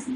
So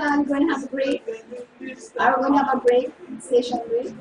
I'm going to have a break. Are we going to have a break? Station break?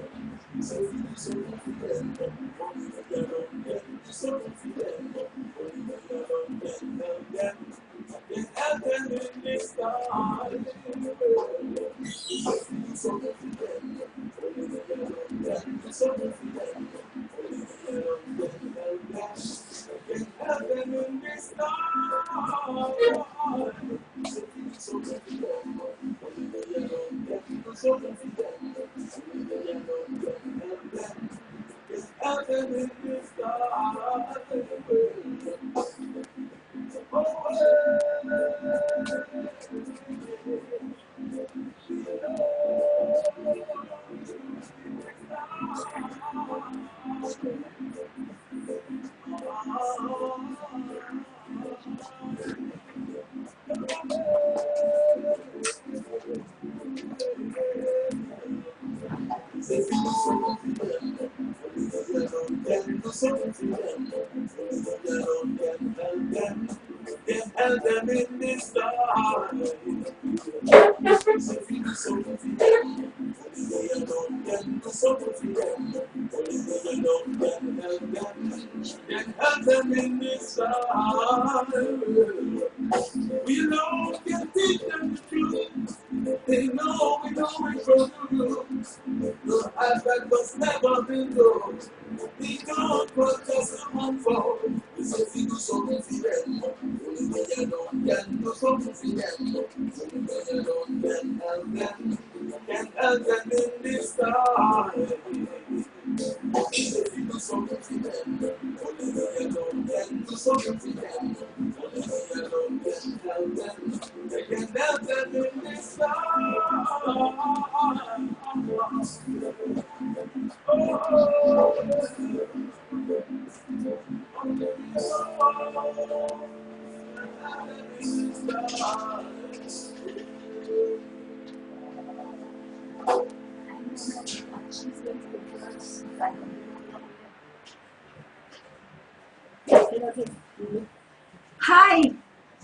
Hi,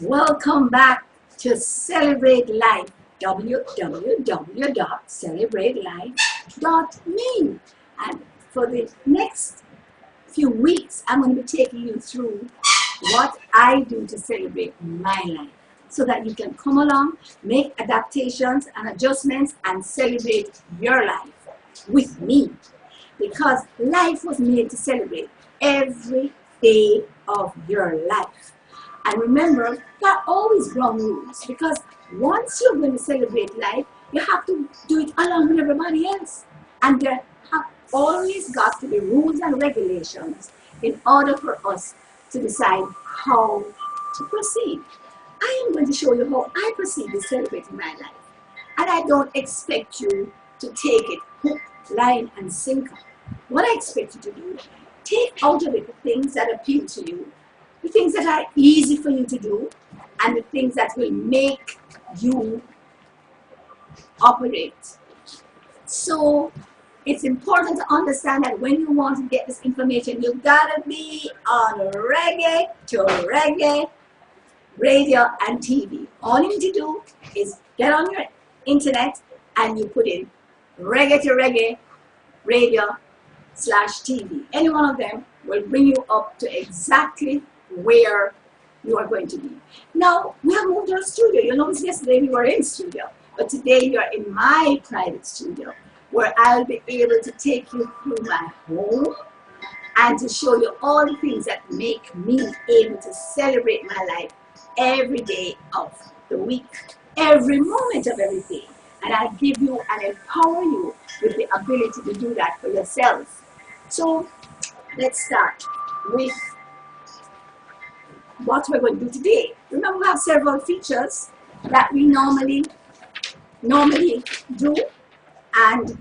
welcome back to Celebrate Life, www.celebratelife.me. And for the next few weeks, I'm going to be taking you through what I do to celebrate my life, so that you can come along, make adaptations and adjustments, and celebrate your life with me. Because life was made to celebrate every day of your life. And remember, there are always ground rules, because once you're going to celebrate life, you have to do it along with everybody else. And there have always got to be rules and regulations in order for us to decide how to proceed. I am going to show you how I proceed to celebrating my life. And I don't expect you to take it hook, line, and sinker. What I expect you to do, take out of it the things that appeal to you the things that are easy for you to do, and the things that will make you operate. So it's important to understand that when you want to get this information, you've got to be on Reggae to Reggae radio and TV. All you need to do is get on your internet and you put in Reggae to Reggae radio / TV. Any one of them will bring you up to exactly where you are going to be. Now, we have moved our studio. You noticed yesterday we were in studio, but today you are in my private studio, where I'll be able to take you through my home and to show you all the things that make me able to celebrate my life every day of the week, every moment of every day. And I give you and empower you with the ability to do that for yourselves. So let's start with what we're going to do today. Remember, we have several features that we normally do, and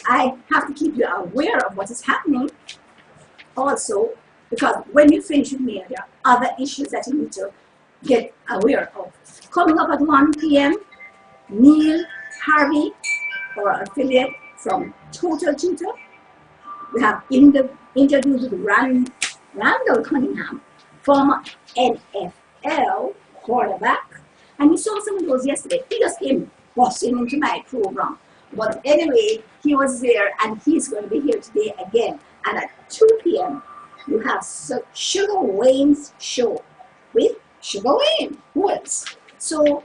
I have to keep you aware of what is happening also, because when you finish with me, there are other issues that you need to get aware of. Coming up at 1 p.m., Neil Harvey, our affiliate from Total Tutor. We have interviews with Randall Cunningham, former NFL quarterback. And you saw some of those yesterday. He just came busting into my program. But anyway, he was there and he's going to be here today again. And at 2 p.m., you have Sugar Wayne's show with Sugar Wayne. Who else? So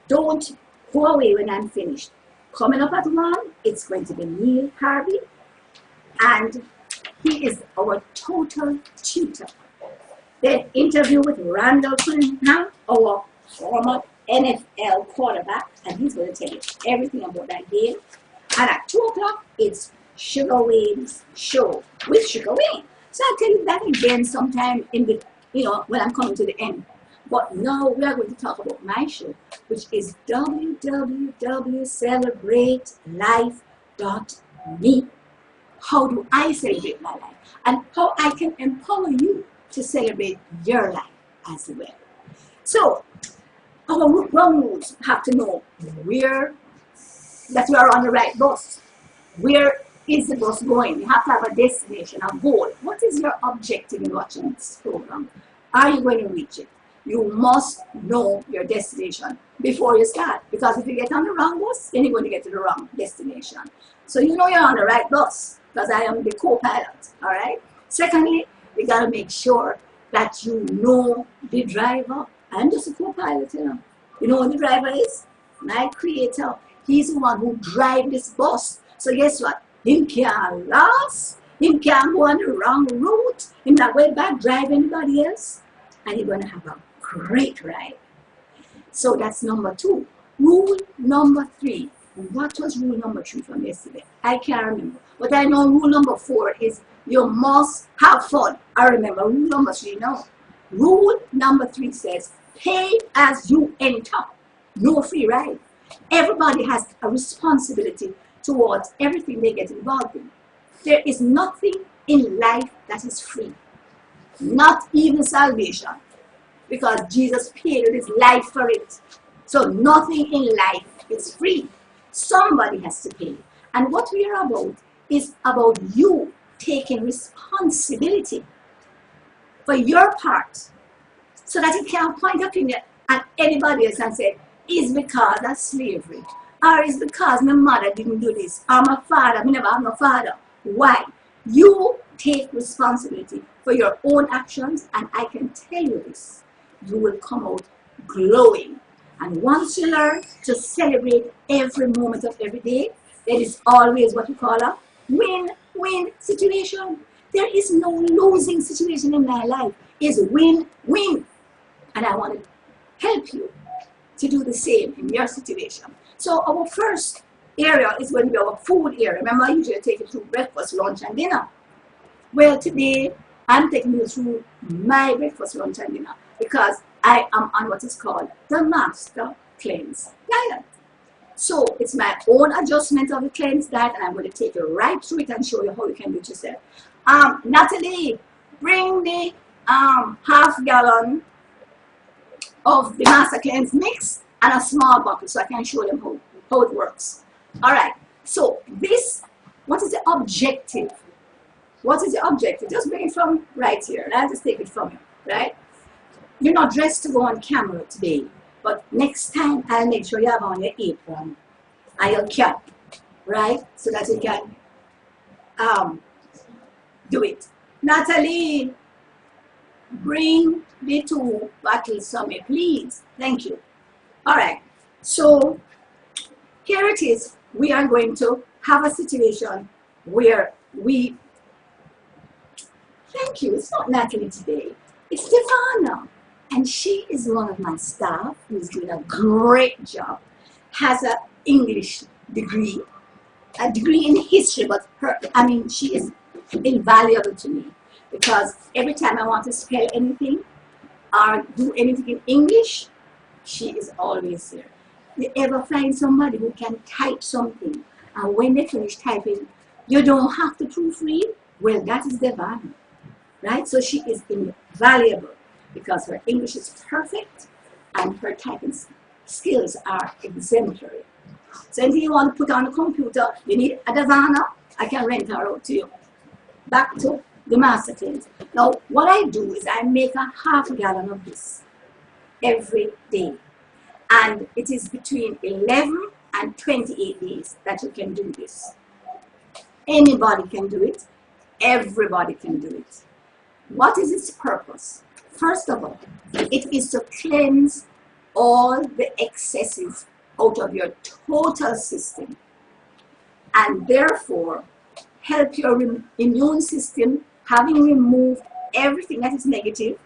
don't go away when I'm finished. Coming up at 1, it's going to be Neil Harvey. And he is our Total Tutor. Then interview with Randall Cunningham, our former NFL quarterback, and he's going to tell you everything about that game. And at 2 o'clock, it's Sugar Wayne's show with Sugar Wayne. So I'll tell you that again sometime in the, when I'm coming to the end. But now we are going to talk about my show, which is www.celebratelife.me. How do I celebrate my life? And how I can empower you to celebrate your life as well. So, our ground rules have to know that we are on the right bus. Where is the bus going? You have to have a destination, a goal. What is your objective in watching this program? Are you going to reach it? You must know your destination before you start. Because if you get on the wrong bus, then you're going to get to the wrong destination. So you know you're on the right bus, because I am the co-pilot, all right? Secondly, you got to make sure that you know the driver. I'm just a co-pilot, You know what the driver is? My creator. He's the one who drives this bus. So guess what? Him can't last. Him can't go on the wrong route. Him not going back drive anybody else. And you're going to have a great ride. So that's number 2. Rule number 3. What was rule number 3 from yesterday? I can't remember. But I know rule number 4 is you must have fun. I remember rule number 3 now. Rule number 3 says, pay as you enter. No free ride. Everybody has a responsibility towards everything they get involved in. There is nothing in life that is free. Not even salvation. Because Jesus paid with his life for it. So nothing in life is free. Somebody has to pay. And what we are about is about you taking responsibility for your part, so that you can't point a finger at anybody else and say, it's because of slavery, or it's because my mother didn't do this, or my father, me never have no father. Why? You take responsibility for your own actions, and I can tell you this, you will come out glowing. And once you learn to celebrate every moment of every day, there is always what we call a win-win situation. There is no losing situation in my life. It's win-win. And I want to help you to do the same in your situation. So our first area is going to be our food area. Remember, I usually take you through breakfast, lunch, and dinner. Well, today, I'm taking you through my breakfast, lunch, and dinner, because I am on what is called the Master Cleanse Diet. So it's my own adjustment of the cleanse diet, and I'm going to take you right through it and show you how you can do it yourself. Natalie, bring the half gallon of the Master Cleanse mix and a small bottle so I can show them how it works. All right, so this, what is the objective? What is the objective? Just bring it from right here, and I'll just take it from you, right? You're not dressed to go on camera today, but next time I'll make sure you have on your apron and your cap, right? So that you can do it. Natalie, bring the 2 bottles for me, please. Thank you. All right, so here it is. We are going to have a situation where we, thank you, it's not Natalie today, it's Stefana. And she is one of my staff who's doing a great job, has an English degree, a degree in history, but she is invaluable to me because every time I want to spell anything or do anything in English, she is always there. You ever find somebody who can type something and when they finish typing, you don't have to proofread? Well, that is their value, right? So she is invaluable because her English is perfect and her typing skills are exemplary. So anything you want to put on the computer, you need a designer, I can rent her out to you. Back to the Master Cleanse. Now, what I do is I make a half gallon of this every day. And it is between 11 and 28 days that you can do this. Anybody can do it. Everybody can do it. What is its purpose? First of all, it is to cleanse all the excesses out of your total system and therefore help your immune system, having removed everything that is negative,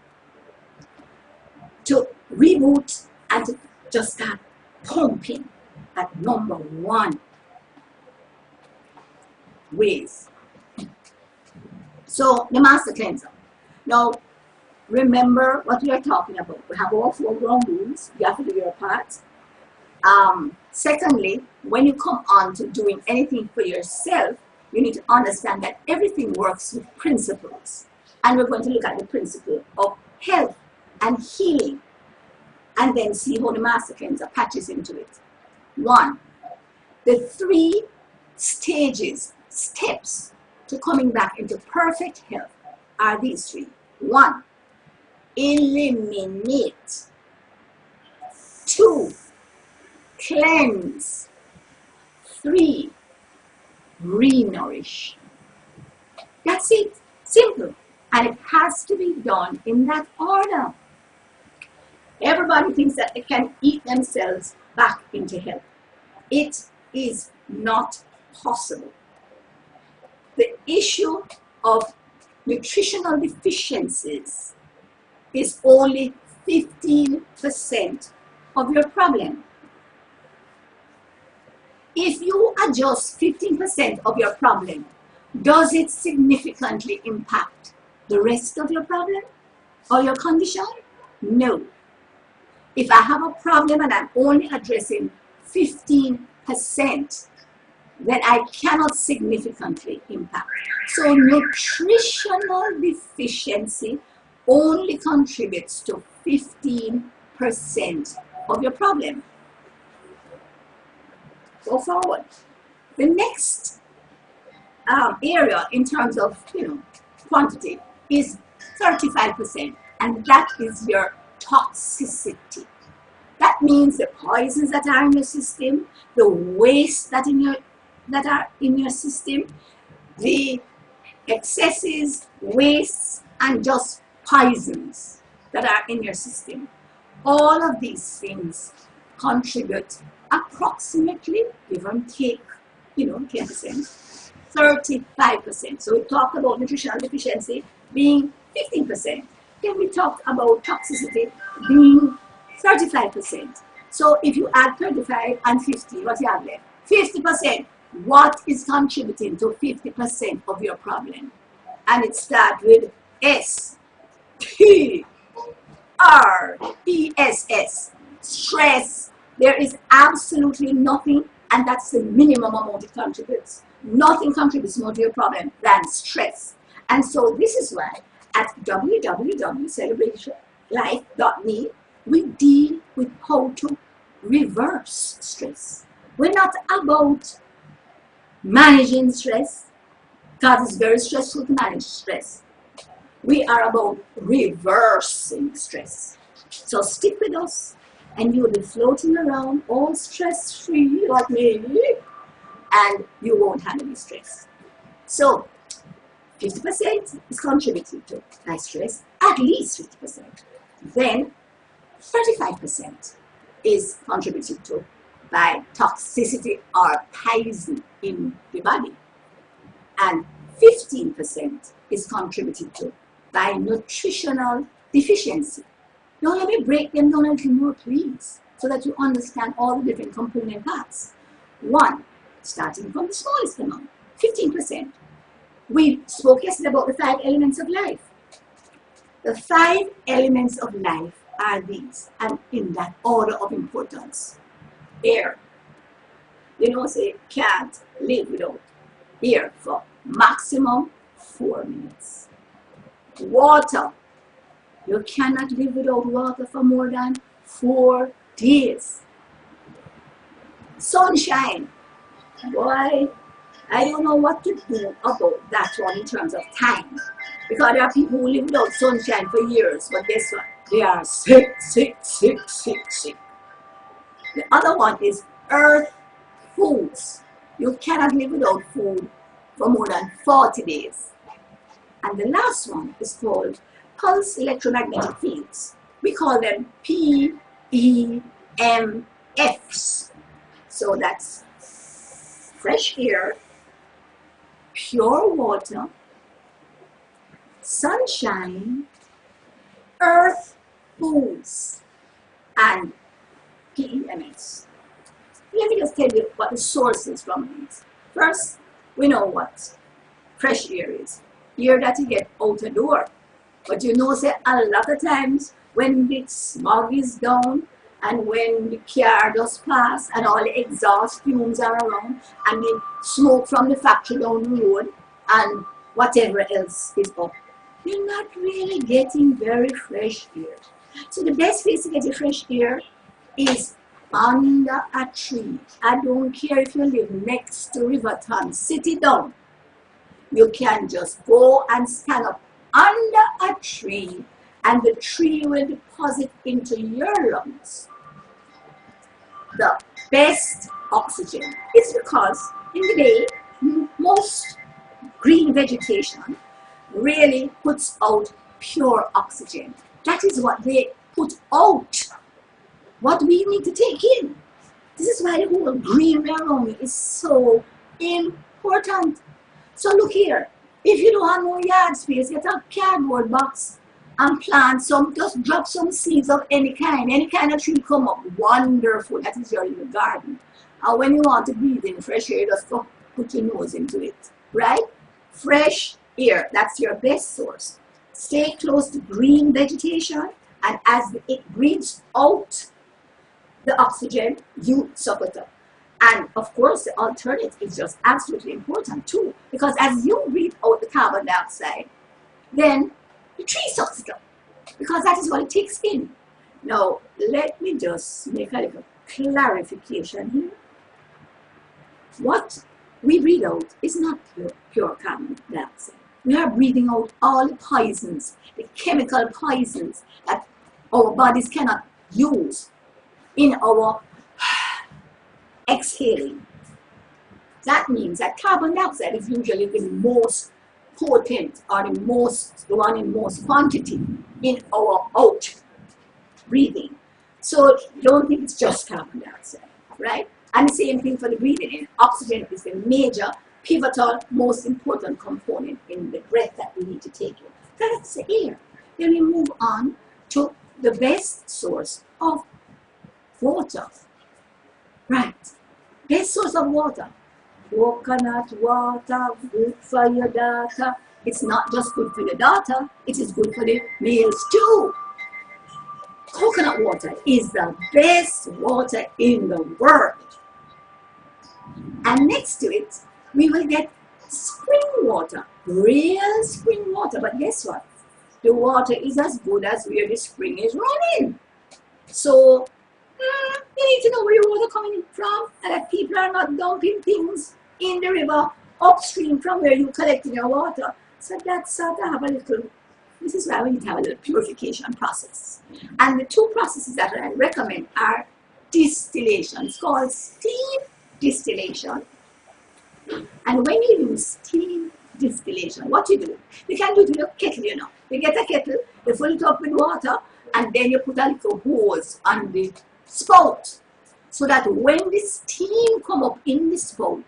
to reboot and to just start pumping at number 1 ways. So the Master Cleanser. Now, remember what we are talking about. We have all 4 ground rules. You have to do your part. Secondly, when you come on to doing anything for yourself, you need to understand that everything works with principles. And we're going to look at the principle of health and healing and then see how the Master Cleanser patches into it. 1, the 3 steps to coming back into perfect health are these 3. 1, eliminate. 2, cleanse. 3, re-nourish. That's it. Simple. And it has to be done in that order. Everybody thinks that they can eat themselves back into health. It is not possible. The issue of nutritional deficiencies is only 15% of your problem. If you adjust 15% of your problem, does it significantly impact the rest of your problem or your condition? No. If I have a problem and I'm only addressing 15%, then I cannot significantly impact. So nutritional deficiency only contributes to 15% of your problem. Go forward. The next area in terms of quantity is 35%, and that is your toxicity. That means the poisons that are in your system, the waste that are in your system, the excesses, wastes, and just poisons that are in your system. All of these things contribute approximately, give and take, 10%, 35%. So we talked about nutritional deficiency being 15%. Then we talked about toxicity being 35%. So if you add 35 and 50, what you have left? 50%. What is contributing to 50% of your problem? And it starts with S, T, R, E, S, S. Stress. There is absolutely nothing, and that's the minimum amount it contributes. Nothing contributes more to your problem than stress. And so this is why At www.celebrationlife.me, we deal with how to reverse stress. We're not about managing stress, because it's very stressful to manage stress. We are about reversing stress. So stick with us, and you'll be floating around all stress-free like me, and you won't have any stress. So 50% is contributed to by stress, at least 50%. Then 35% is contributed to by toxicity or poison in the body. And 15% is contributed to by nutritional deficiency. Now let me break them down a little more, please, so that you understand all the different component parts. One, starting from the smallest amount, 15%. We spoke yesterday about the 5 elements of life. The 5 elements of life are these, and in that order of importance. Air. You know, say, can't live without air for maximum 4 minutes. Water. You cannot live without water for more than 4 days. Sunshine. Boy, I don't know what to do about that one in terms of time. Because there are people who live without sunshine for years, but guess what? They are sick, sick, sick, sick, sick. The other one is earth foods. You cannot live without food for more than 40 days. And the last one is called pulse electromagnetic fields. We call them PEMFs. So that's fresh air, pure water, sunshine, earth foods, and PEMFs. Let me just tell you what the source is from these. First, we know what fresh air is. Air that you get out the door. But you know, say a lot of times when the smog is down and when the car does pass and all the exhaust fumes are around and the smoke from the factory down the road and whatever else is up, you're not really getting very fresh air. So the best place to get your fresh air is under a tree. I don't care if you live next to Riverton, sit it down. You can just go and stand up under a tree and the tree will deposit into your lungs the best oxygen. It's because in the day, most green vegetation really puts out pure oxygen. That is what they put out. What we need to take in. This is why the whole green around is so important. So look here, if you don't have no yard space, get a cardboard box and plant some, just drop some seeds of any kind of tree come up, wonderful, that is you're in the garden. And when you want to breathe in fresh air, just put your nose into it, right? Fresh air, that's your best source. Stay close to green vegetation, and as it breathes out the oxygen, you suck it up. And of course, the alternative is just absolutely important too, because as you breathe out the carbon dioxide, then the tree sucks it up, because that is what it takes in. Now, let me just make a little clarification here. What we breathe out is not pure carbon dioxide. We are breathing out all the poisons, the chemical poisons that our bodies cannot use in our exhaling. That means that carbon dioxide is usually the most potent or the one in most quantity in our out breathing. So don't think it's just carbon dioxide, right? And the same thing for the breathing in. Oxygen is the major, pivotal, most important component in the breath that we need to take in. That's the air. Then we move on to the best source of water. Right. Best source of water. Coconut water, good for your daughter. It's not just good for your daughter, it is good for the males too. Coconut water is the best water in the world. And next to it, we will get spring water, real spring water. But guess what? the water is as good as where the spring is running. So you need to know where your water coming from, and that people are not dumping things in the river upstream from where you're collecting your water. So that's sort of have a little, this is why we need to have a little purification process. And the two processes that I recommend are distillation. It's called steam distillation. And when you use steam distillation, what you do, you can do it with your kettle, you know. You get a kettle, you fill it up with water, and then you put a little hose on the spout, so that when the steam come up in the spout,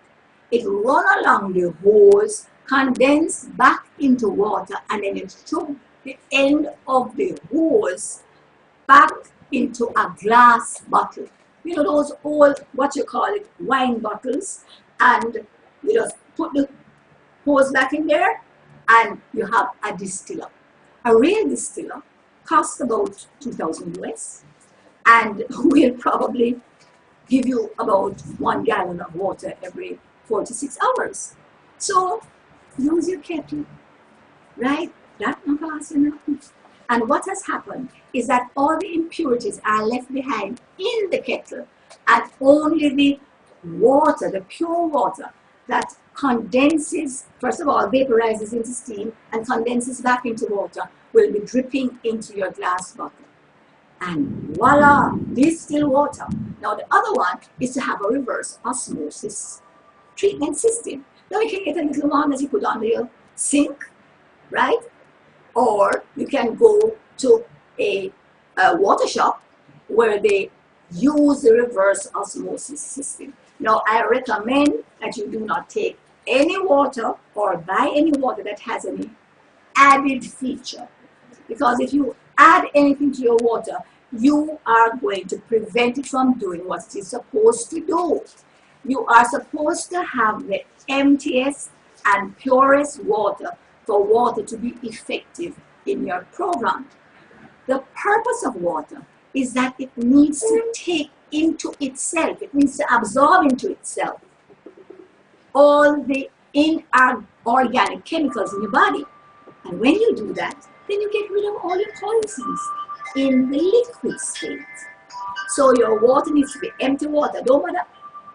it run along the hose, condense back into water, and then you throw the end of the hose back into a glass bottle. You know those old, what you call it, wine bottles, and you just put the hose back in there, and you have a distiller. A real distiller costs about 2,000 US, and will probably give you about 1 gallon of water every 4 to 6 hours. So use your kettle, right? That not costs nothing. And what has happened is that all the impurities are left behind in the kettle, and only the water, the pure water that condenses, first of all, vaporizes into steam and condenses back into water, will be dripping into your glass bottle. And voila, distilled water. Now the other one is to have a reverse osmosis treatment system. Now you can get a little one that you put on the sink, right? Or you can go to a water shop where they use the reverse osmosis system. Now I recommend that you do not take any water or buy any water that has any added feature, because if you add anything to your water, you are going to prevent it from doing what it is supposed to do. You are supposed to have the emptiest and purest water for water to be effective in your program. The purpose of water is that it needs to take into itself, it needs to absorb into itself all the inorganic chemicals in your body. And when you do that, then you get rid of all your poisons in the liquid state. So your water needs to be empty water. Don't bother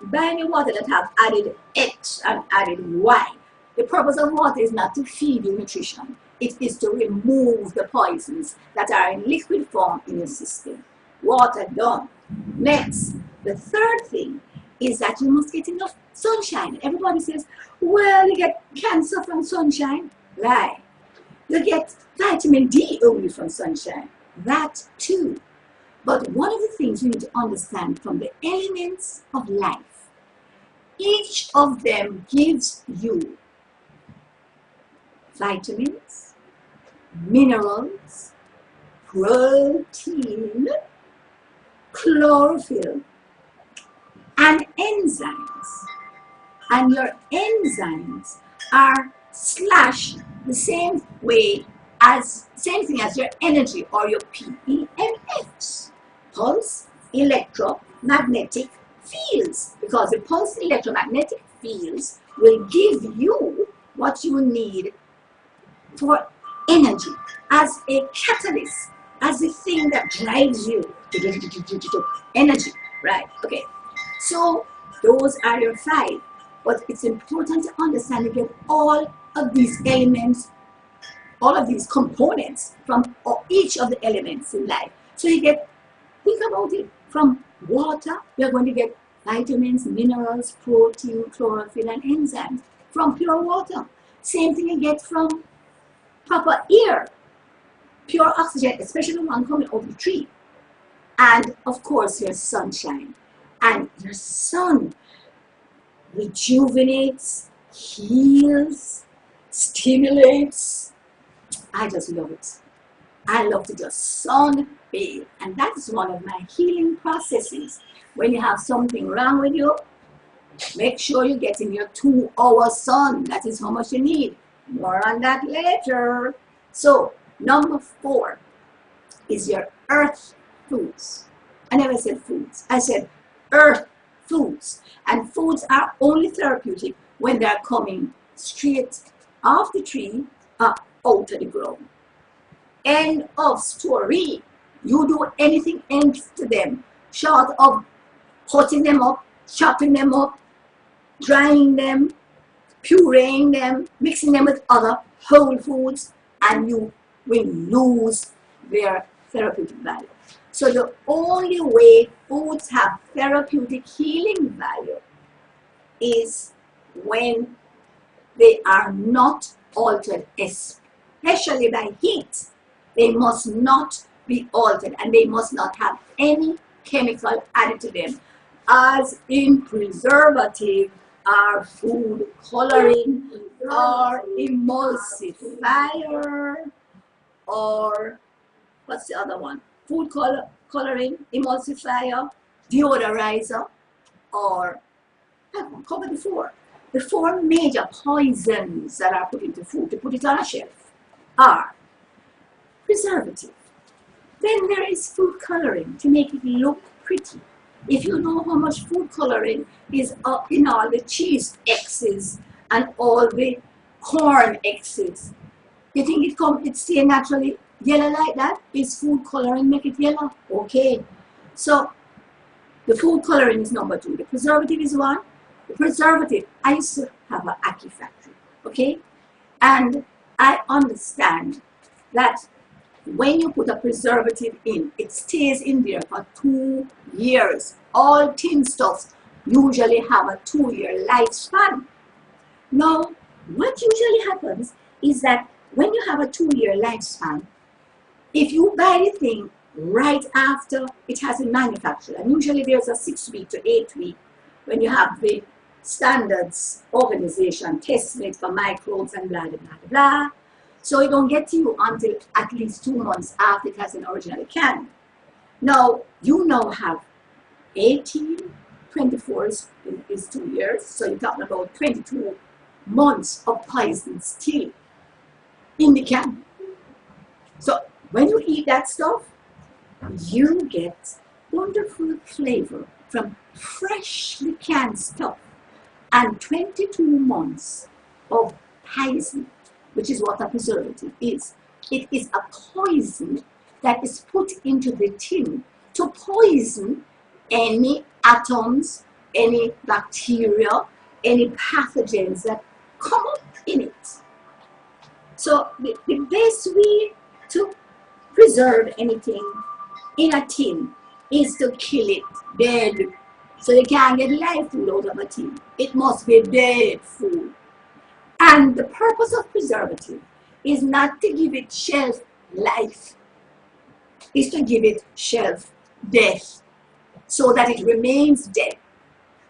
buying any water that have added X and added Y. The purpose of water is not to feed you nutrition. It is to remove the poisons that are in liquid form in your system. Water done. Next, the third thing is that you must get enough sunshine. Everybody says, well, you get cancer from sunshine. Lie. You get vitamin D only from sunshine. That too. But one of the things you need to understand from the elements of life, each of them gives you vitamins, minerals, protein, chlorophyll, and enzymes. And your enzymes are slashed the same way as, same thing as your energy or your PEMFs, pulse electromagnetic fields, because the pulse electromagnetic fields will give you what you need for energy, as a catalyst, as the thing that drives you to energy, right? Okay, so those are your 5, but it's important to understand you get all of these elements, all of these components from each of the elements in life. So you get, think about it, from water, you're going to get vitamins, minerals, protein, chlorophyll, and enzymes from pure water. Same thing you get from proper air, pure oxygen, especially the one coming off the tree. And of course, your sunshine. And your sun rejuvenates, heals, stimulates. I just love it. I love to just sunbathe. And that is one of my healing processes. When you have something wrong with you, make sure you're getting your 2-hour sun. That is how much you need. More on that later. So, number 4 is your earth foods. I never said foods. I said earth foods. And foods are only therapeutic when they're coming straight off the tree up out of the ground. End of story. You do anything else to them, short of cutting them up, chopping them up, drying them, pureeing them, mixing them with other whole foods, and you will lose their therapeutic value. So the only way foods have therapeutic healing value is when they are not altered, especially by heat. They must not be altered, and they must not have any chemical added to them, as in preservative or food coloring or emulsifier, or what's the other one? Food coloring, emulsifier, deodorizer, or I've covered before. The four major poisons that are put into food to put it on a shelf are preservative. Then there is food coloring to make it look pretty. If you know how much food coloring is in all the cheese X's and all the corn X's, you think it stay naturally yellow like that? Is food coloring make it yellow? Okay. So the food coloring is number 2. The preservative is 1. The preservative, I used to have an ackee factory, okay? And I understand that when you put a preservative in, it stays in there for 2 years. All tin stuffs usually have a 2-year lifespan. Now, what usually happens is that when you have a 2-year lifespan, if you buy the thing right after it has been manufactured, and usually there's a 6-week to 8-week when you have the standards organization testing it for microbes and blah, blah, blah, blah. So it don't get to you until at least 2 months after it has been originally canned. Now, you now have 18, 24 is 2 years, so you're talking about 22 months of poison still in the can. So when you eat that stuff, you get wonderful flavor from freshly canned stuff and 22 months of poison, which is what a preservative is. It is a poison that is put into the tin to poison any atoms, any bacteria, any pathogens that come up in it. So the best way to preserve anything in a tin is to kill it dead. So you can't get live food out of a tin. It must be dead food. And the purpose of preservative is not to give it shelf life, is to give it shelf death, so that it remains dead.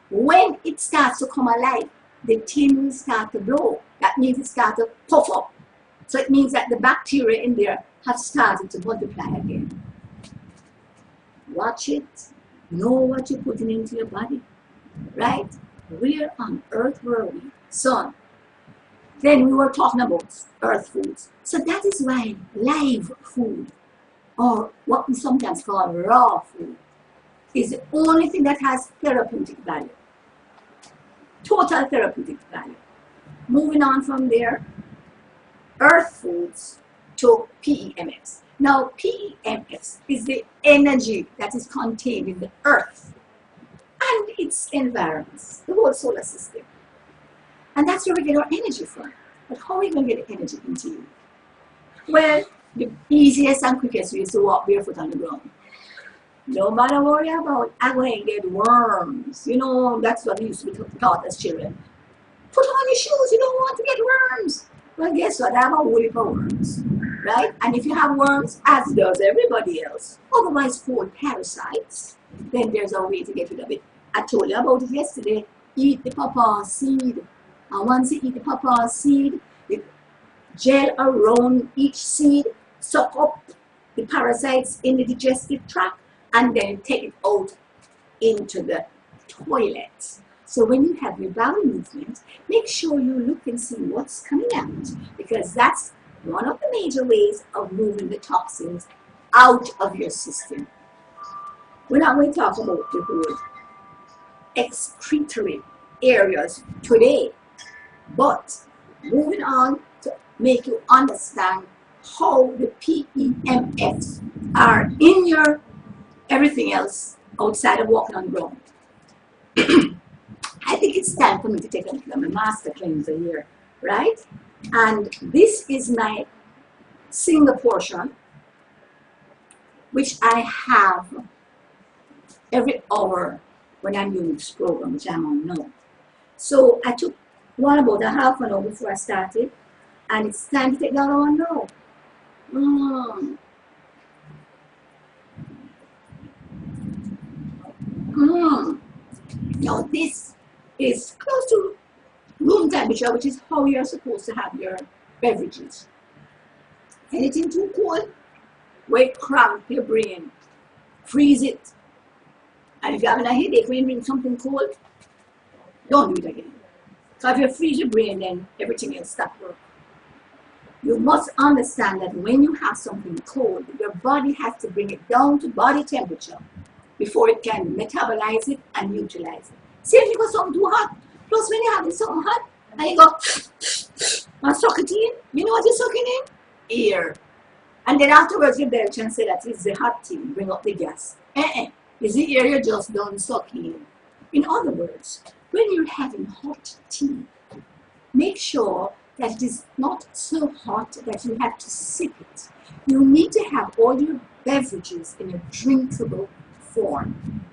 When it starts to come alive, the tin will start to blow. That means it starts to puff up. So it means that the bacteria in there have started to multiply again. Watch it. Know what you're putting into your body. Right? Where on earth were we? Sun. Then we were talking about earth foods. So that is why live food, or what we sometimes call raw food, is the only thing that has therapeutic value. Total therapeutic value. Moving on from there, earth foods to PEMFs. Now, PEMFs is the energy that is contained in the earth and its environments, the whole solar system. And that's where we get our energy from. But how are we going to get the energy into you? Well, the easiest and quickest way is to walk barefoot on the ground. No matter worry about, I'm going to get worms. You know, that's what we used to be taught as children. Put on your shoes, you don't want to get worms. Well, guess what? I have a woolly for worms, right? And if you have worms, as does everybody else, otherwise called parasites, then there's a way to get rid of it. I told you about it yesterday. Eat the pawpaw seed. And once you eat the pawpaw seed, the gel around each seed suck up the parasites in the digestive tract and then take it out into the toilet. So when you have your bowel movement, make sure you look and see what's coming out, because that's one of the major ways of moving the toxins out of your system. We're not going to talk about the whole excretory areas today, but moving on to make you understand how the PEMFs are in your everything else outside of walking on ground. I think it's time for me to take a look at my master cleanser here, right? And this is my single portion, which I have every hour when I'm doing this program, which I'm on now. So I took one about a half an hour before I started, and it's time to take the other one now. Mm. Mm. Now this is close to room temperature, which is how you're supposed to have your beverages. Anything too cold, will cramp your brain, freeze it. And if you're having a headache when you drink something cold, don't do it again. So if you freeze your brain, then everything else stops working. You must understand that when you have something cold, your body has to bring it down to body temperature before it can metabolize it and utilize it. See if you got something too hot. Plus, when you're having something hot, and you go and suck it in, you know what you're sucking in? Air. And then afterwards, you belch and say that it's the hot thing, bring up the gas. It's the air you just done sucking. In other words, when you're having hot tea, make sure that it is not so hot that you have to sip it. You need to have all your beverages in a drinkable form.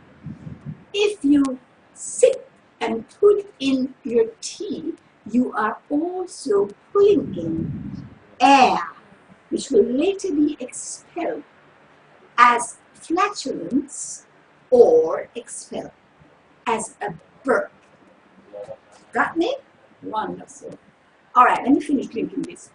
If you sip and put in your tea, you are also pulling in air, which will later be expelled as flatulence or expelled as a burp. Got me? Wonderful. All right, let me finish drinking this.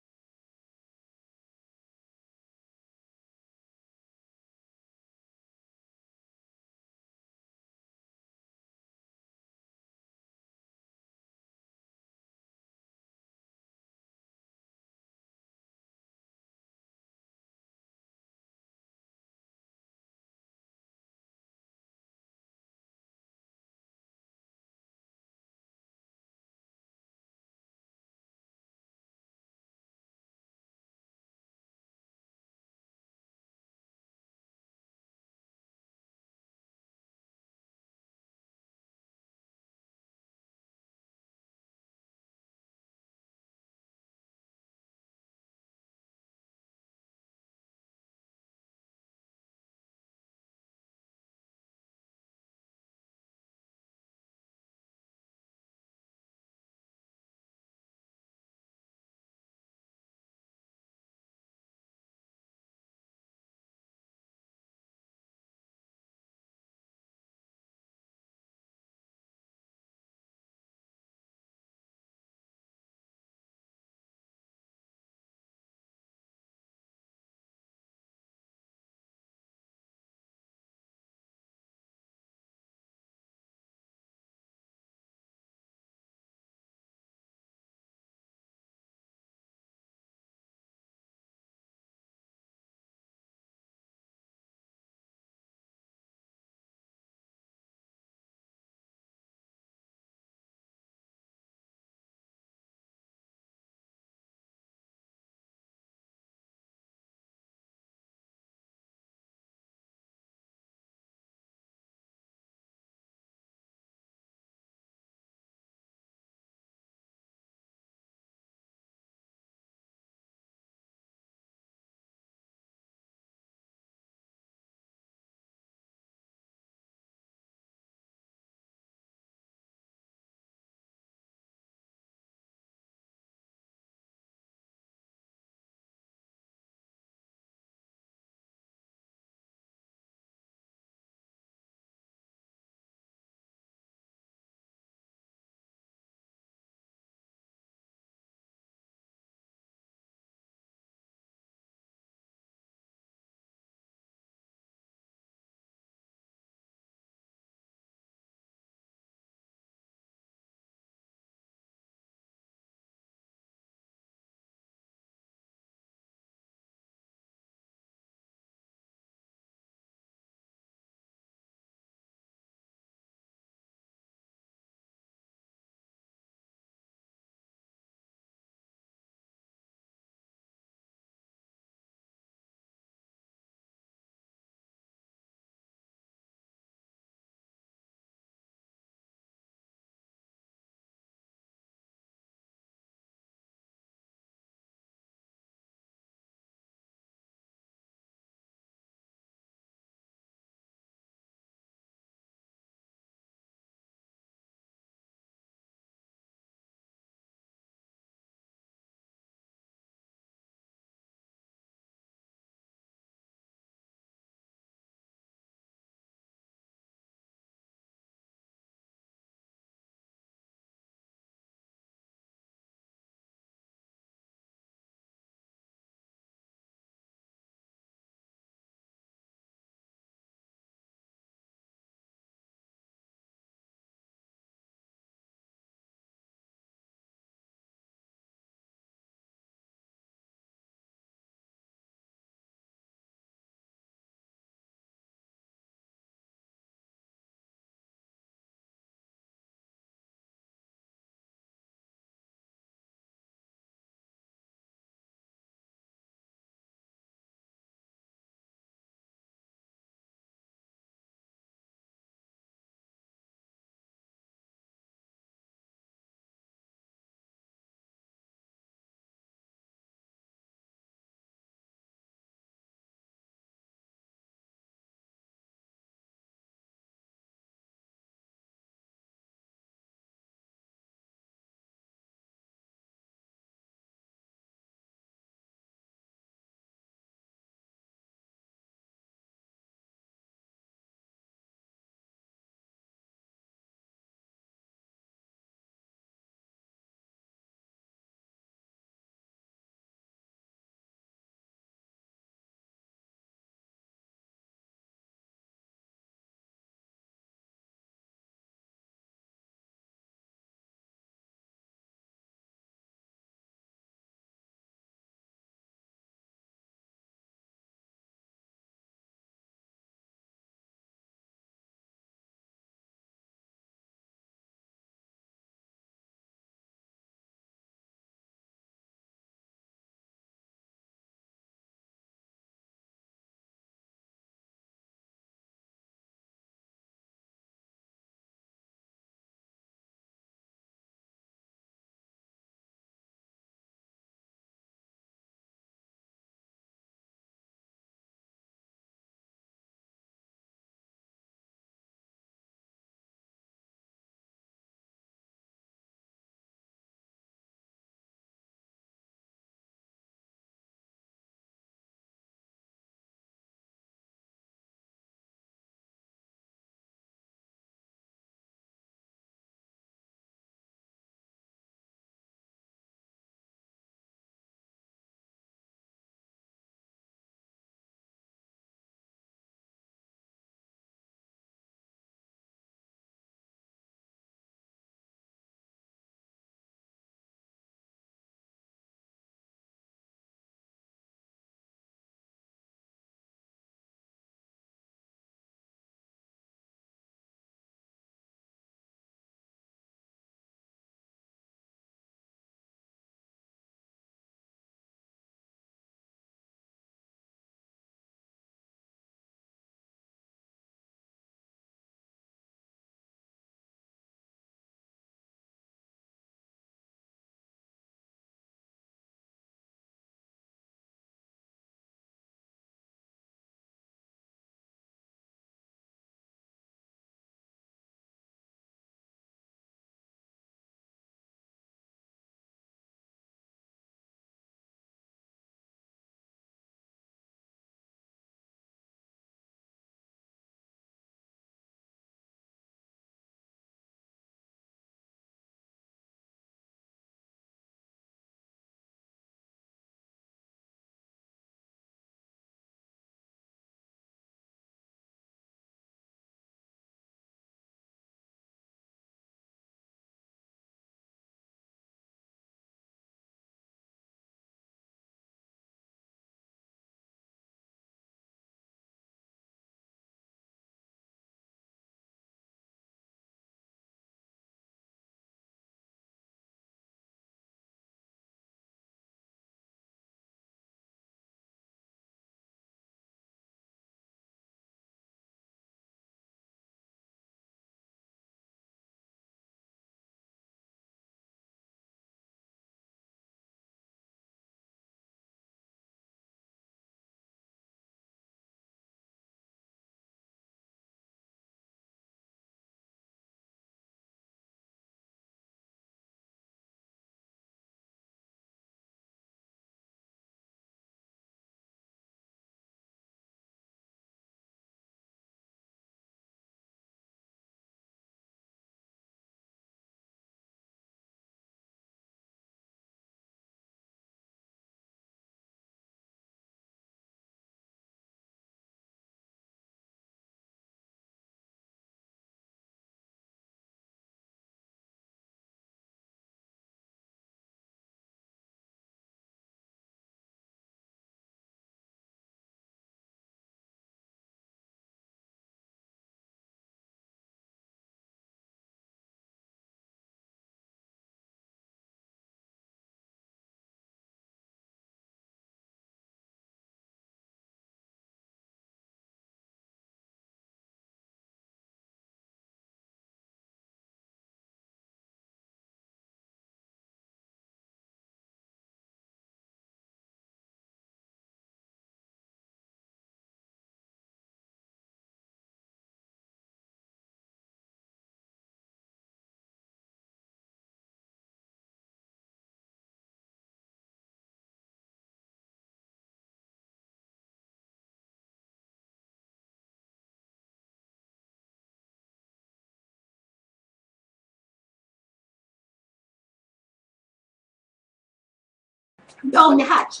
down the hatch.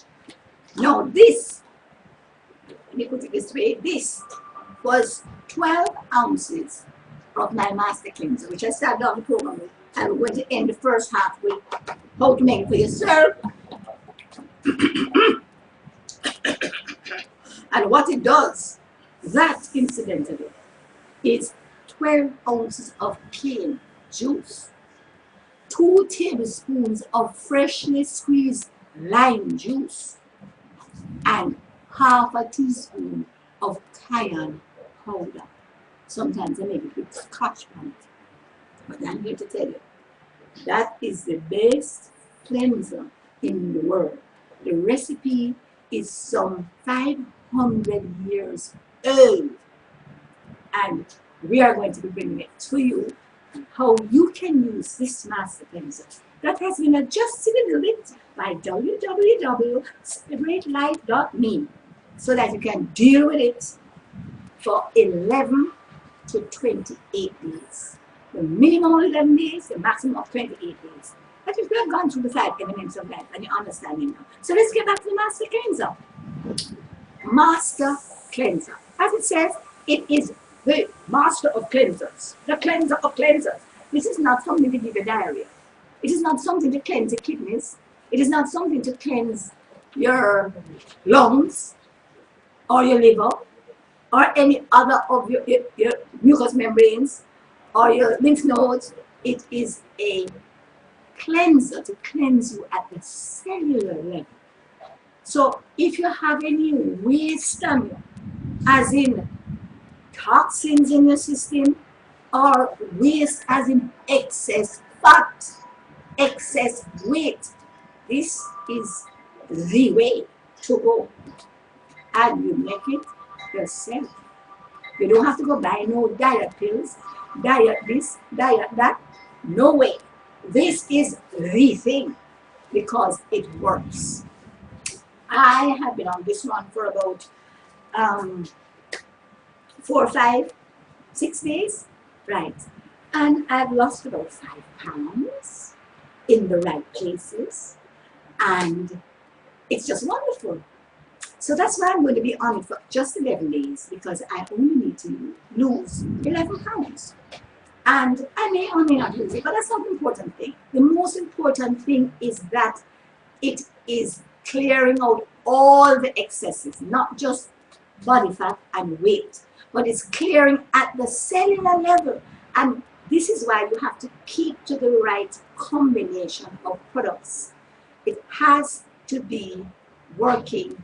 Now this, let me put it this way, this was 12 ounces of my master cleanser, which I started off the program with. I'm going to end the first half with how to make it for yourself and what it does. That, incidentally, is 12 ounces of plain juice, 2 tablespoons of freshly squeezed lime juice, and half a teaspoon of cayenne powder. Sometimes I make it with scotch bonnet, but I'm here to tell you that is the best cleanser in the world. The recipe is some 500 years old, and we are going to be bringing it to you how you can use this master cleanser that has been adjusted a little bit by www.celebratelife.me so that you can deal with it for 11 to 28 days. The minimum of 11 days, the maximum of 28 days. But if you have gone through the 5 elements of life and you understand it now. So let's get back to the master cleanser. Master cleanser. As it says, it is the master of cleansers, the cleanser of cleansers. This is not something to give you diarrhea. It is not something to cleanse your kidneys. It is not something to cleanse your lungs or your liver or any other of your mucous membranes or your lymph nodes. It is a cleanser to cleanse you at the cellular level. So if you have any waste on you, as in toxins in your system, or waste as in excess fat, excess weight, this is the way to go. And you make it yourself. You don't have to go buy no diet pills, diet this, diet that. No way. This is the thing because it works. I have been on this one for about 4, 5, 6 days, right? And I've lost about 5 pounds in the right places, and it's just wonderful. So that's why I'm going to be on it for just 11 days because I only need to lose 11 pounds. And I may or may not lose it, but that's not the important thing. The most important thing is that it is clearing out all the excesses, not just body fat and weight, but it's clearing at the cellular level. And this is why you have to keep to the right combination of products. It has to be working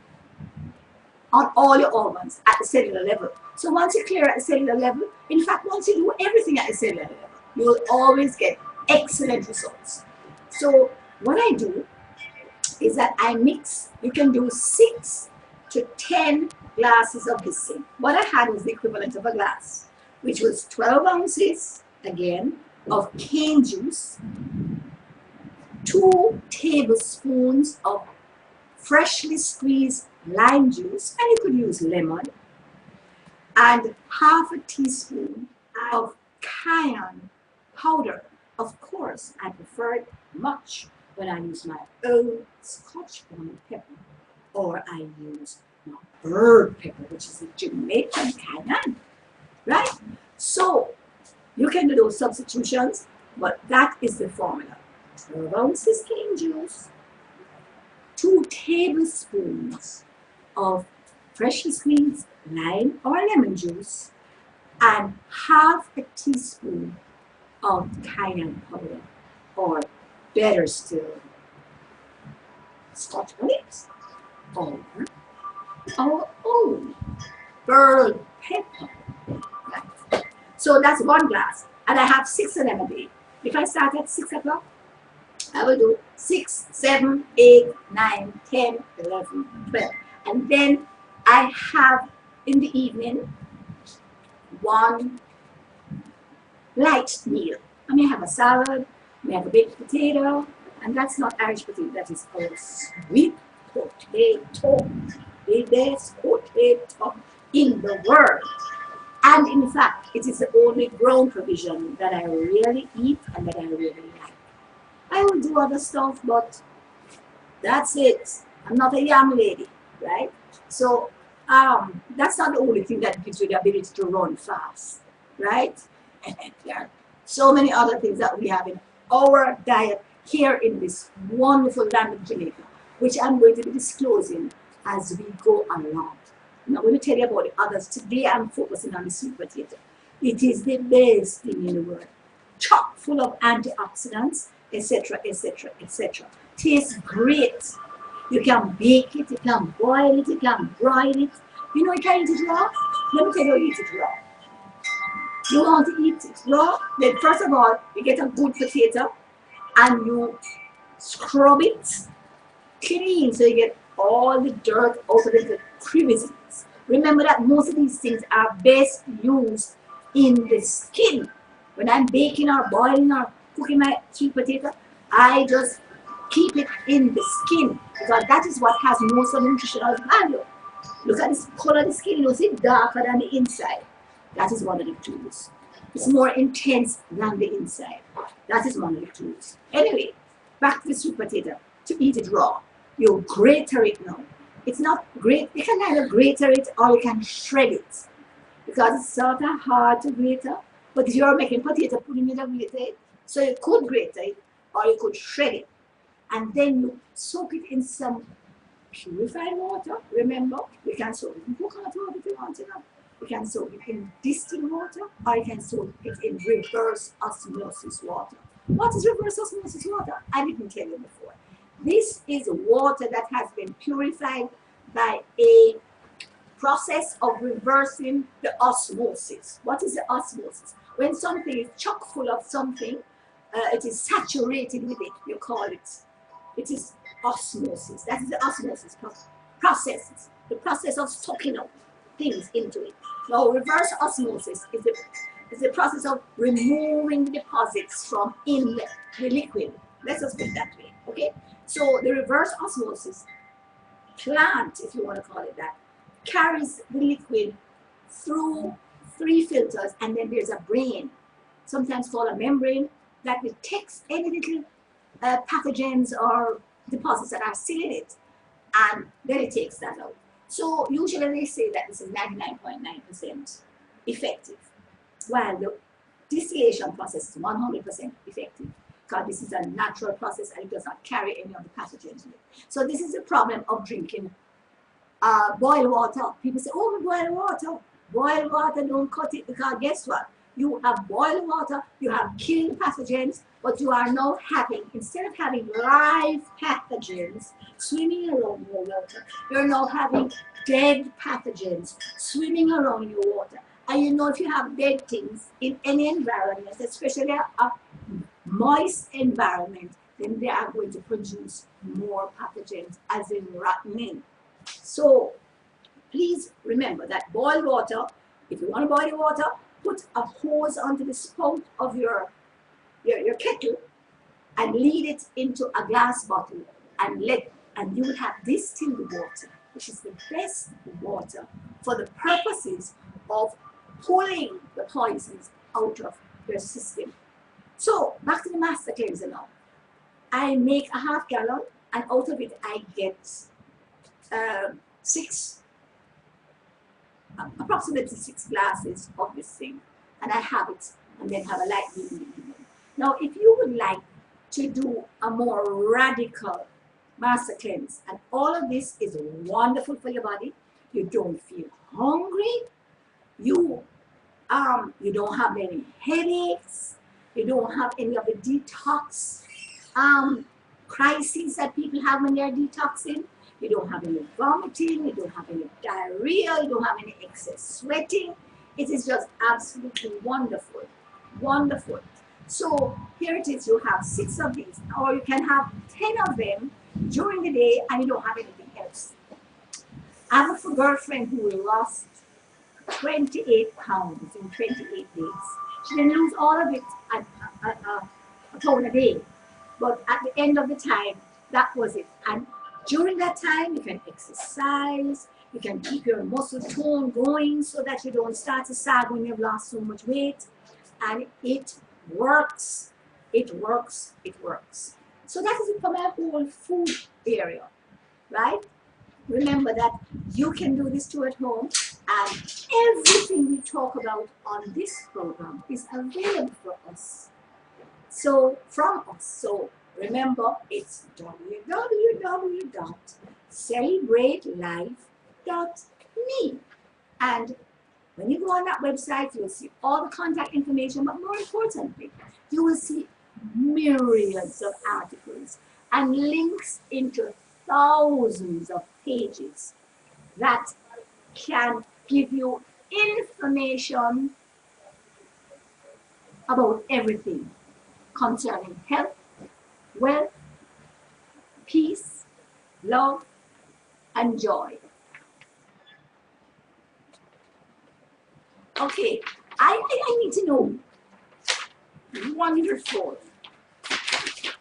on all your organs at the cellular level. So once you clear at the cellular level, in fact, once you do everything at the cellular level, you will always get excellent results. So what I do is that I mix, you can do 6 to 10 glasses of this thing. What I had was the equivalent of a glass, which was 12 ounces, again, of cane juice, 2 tablespoons of freshly squeezed lime juice, and you could use lemon, and half a teaspoon of cayenne powder. Of course, I prefer it much when I use my own Scotch bonnet pepper, or I use my bird pepper, which is a Jamaican cayenne, right? So you can do those substitutions, but that is the formula. 12 ounces cane juice, 2 tablespoons of freshly squeezed lime or lemon juice, and half a teaspoon of cayenne powder, or better still, Scotch bonnet, or our own bird pepper. Right. So that's 1 glass, and I have 6 of them a day. If I start at 6 o'clock, I will do 6, 7, 8, 9, 10, 11, 12. And then I have in the evening 1 light meal. I may have a salad, may have a baked potato, and that's not Irish potato, that is our sweet potato, the best potato in the world. And in fact, it is the only ground provision that I really eat and that I really like. I will do other stuff, but That's it. I'm not a young lady, right? So that's not the only thing that gives you the ability to run fast, right? And there are so many other things that we have in our diet here in this wonderful land of Jamaica, which I'm going to be disclosing as we go along. I'm not going to tell you about the others. Today I'm focusing on the sweet potato. It is the best thing in the world. Chock full of antioxidants, etc., etc., etc. Tastes great. You can bake it, you can boil it, you can broil it. You know you can eat it raw? Let me tell you how you eat it raw. You want to eat it raw? Then first of all, you get a good potato and you scrub it clean so you get all the dirt out of the crevices. Remember that most of these things are best used in the skin. When I'm baking or boiling or cooking my sweet potato, I just keep it in the skin because that is what has most of the nutritional value. Look at the color of the skin, you see darker than the inside. That is one of the tools. It's more intense than the inside. That is one of the tools. Anyway, back to the sweet potato. To eat it raw, you grater it now. It's not great. You can either grater it or you can shred it because it's sort of hard to grater. But if you're making potato pudding, you don't grate it. So you could grate it or you could shred it. And then you soak it in some purified water. Remember, you can soak it in coconut water if you want to know. You can soak it in distilled water or you can soak it in reverse osmosis water. What is reverse osmosis water? I didn't tell you before. This is water that has been purified by a process of reversing the osmosis. What is the osmosis? When something is chock full of something, it is saturated with it, you call it. It is osmosis. That is the osmosis process. The process of sucking up things into it. Now, reverse osmosis is the process of removing the deposits from in the liquid. Let's just put it that way, okay? So the reverse osmosis plant, if you want to call it that, carries the liquid through 3 filters, and then there's a brain, sometimes called a membrane, that detects any little pathogens or deposits that are still in it, and then it takes that out. So usually they say that this is 99.9% effective, while the distillation process is 100% effective because this is a natural process and it does not carry any of the pathogens in it. So this is the problem of drinking boiled water. People say, oh, boiled water. Boiled water, don't cut it because guess what? You have boiled water, you have killed pathogens, but you are now having, instead of having live pathogens swimming around your water, you're now having dead pathogens swimming around your water. And you know, if you have dead things in any environment, especially a moist environment, then they are going to produce more pathogens, as in rotting. So please remember that boiled water, if you want to boil the water, put a hose onto the spout of your kettle and lead it into a glass bottle and you will have distilled water, which is the best water for the purposes of pulling the poisons out of your system. So back to the master cleanser now. I make a half gallon and out of it I get approximately 6 glasses of this thing, and I have it and then have a light meal in the evening. Now, if you would like to do a more radical master cleanse, and all of this is wonderful for your body, you don't feel hungry, you don't have any headaches, you don't have any of the detox crises that people have when they're detoxing. You don't have any vomiting, you don't have any diarrhea, you don't have any excess sweating. It is just absolutely wonderful, wonderful. So here it is, you have 6 of these, or you can have 10 of them during the day and you don't have anything else. I have a girlfriend who lost 28 pounds in 28 days. She didn't lose all of it at a pound a day, but at the end of the time, that was it. And during that time, you can exercise, you can keep your muscle tone going so that you don't start to sag when you've lost so much weight. And it works, it works, it works. So that is it for my whole food area, right? Remember that you can do this too at home, and everything we talk about on this program is available for us. So from us. So remember, it's www.celebratelife.me. And when you go on that website, you'll see all the contact information, but more importantly, you will see myriads of articles and links into thousands of pages that can give you information about everything concerning health, wealth, peace, love, and joy. Okay, I need to know. Wonderful.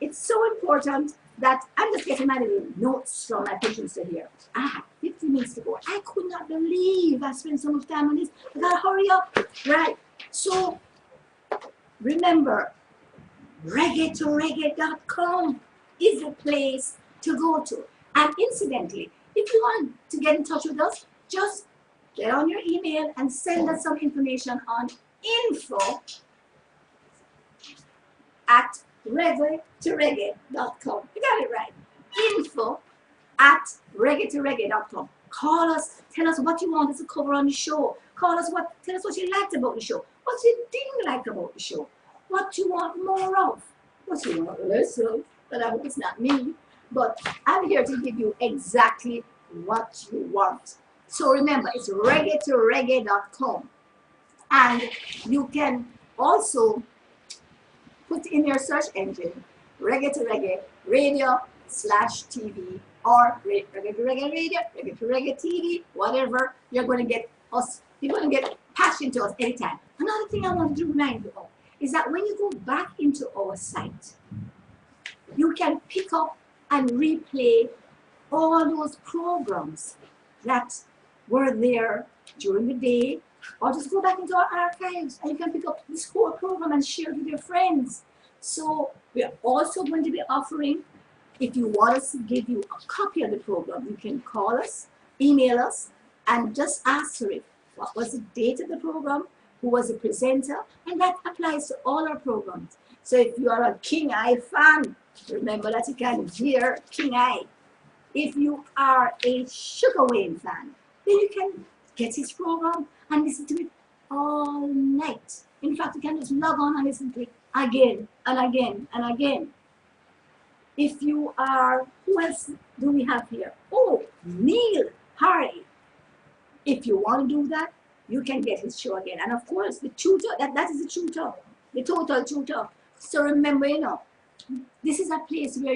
It's so important that I'm just getting my little notes from my producer here. 50 minutes to go. I could not believe I spent so much time on this. I gotta hurry up. Right. So remember, reggae2reggae.com is the place to go to. And incidentally, if you want to get in touch with us, just get on your email and send us some information on info@reggae2reggae.com. You got it right. Info@reggae2reggae.com. Call us, tell us what you want us to cover on the show. Tell us what you liked about the show, what you didn't like about the show, what you want more of, what you want less of. But I hope it's not me. But I'm here to give you exactly what you want. So remember, it's reggae2reggae.com. And you can also put in your search engine Reggae2Reggae radio/TV, or Reggae2Reggae radio, Reggae2Reggae TV, whatever. You're going to get us, you're going to get patched into us anytime. Another thing I want to remind you of is that when you go back into our site, you can pick up and replay all those programs that were there during the day, or just go back into our archives and you can pick up this whole program and share it with your friends. So we're also going to be offering, if you want us to give you a copy of the program, you can call us, email us, and just ask for it. What was the date of the program? Who was the presenter? And that applies to all our programs. So if you are a King I fan, remember that you can hear King I. If you are a Sugar Wayne fan, then you can get his program and listen to it all night. In fact, you can just log on and listen to it again and again and again. If you are, who else do we have here? Oh, Neil Harry. If you want to do that, you can get his show again. And of course, the tutor, that is the tutor, the total tutor. So remember, this is a place where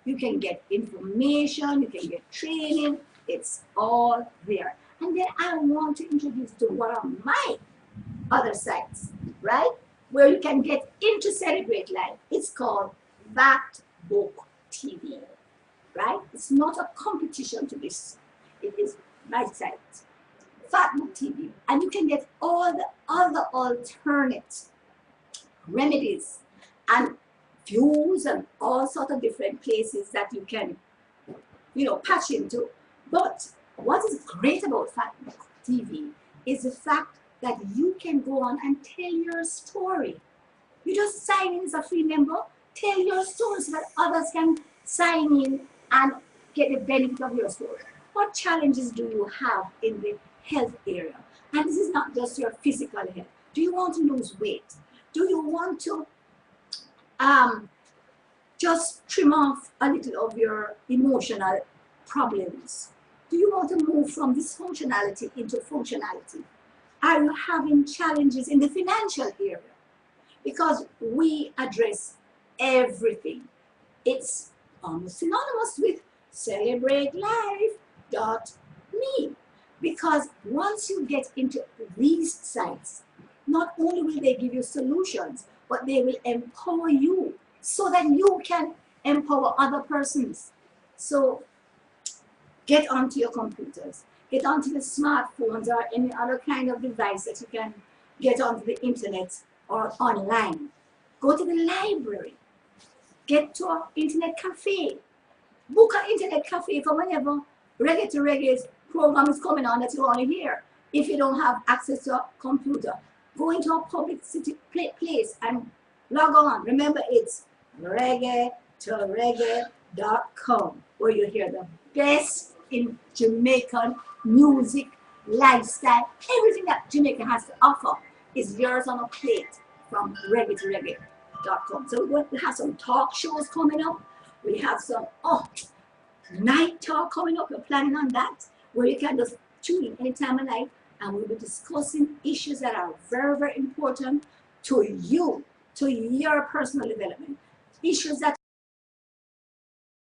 you can get information, you can get training. It's all there. And then I want to introduce to one of my other sites, right? Where you can get into Celebrate Life. It's called That Book TV, right? It's not a competition to this. It is my site, Fat Book TV. And you can get all the other alternate remedies and views and all sorts of different places that you can, patch into. But what is great about Fat Book TV is the fact that you can go on and tell your story. You just sign in as a free member, tell your story so that others can sign in and get the benefit of your story. What challenges do you have in the health area? And this is not just your physical health. Do you want to lose weight? Do you want to just trim off a little of your emotional problems? Do you want to move from dysfunctionality into functionality? Are you having challenges in the financial area? Because we address everything. It's almost synonymous with celebratelife.me. Because once you get into these sites, not only will they give you solutions, but they will empower you so that you can empower other persons. So get onto your computers, get onto your smartphones or any other kind of device that you can get onto the internet or online. Go to the library. Get to an internet cafe. Book an internet cafe for whenever Reggae to Reggae's program is coming on that you want to hear. If you don't have access to a computer, go into a public city place and log on. Remember, it's reggae2reggae.com, where you hear the best in Jamaican music, lifestyle, everything that Jamaica has to offer is yours on a plate from reggae2reggae.com. So we're going to have some talk shows coming up. We have some night talk coming up. We're planning on that, where you can just tune in any time of night, and we'll be discussing issues that are very, very important to you, to your personal development. Issues that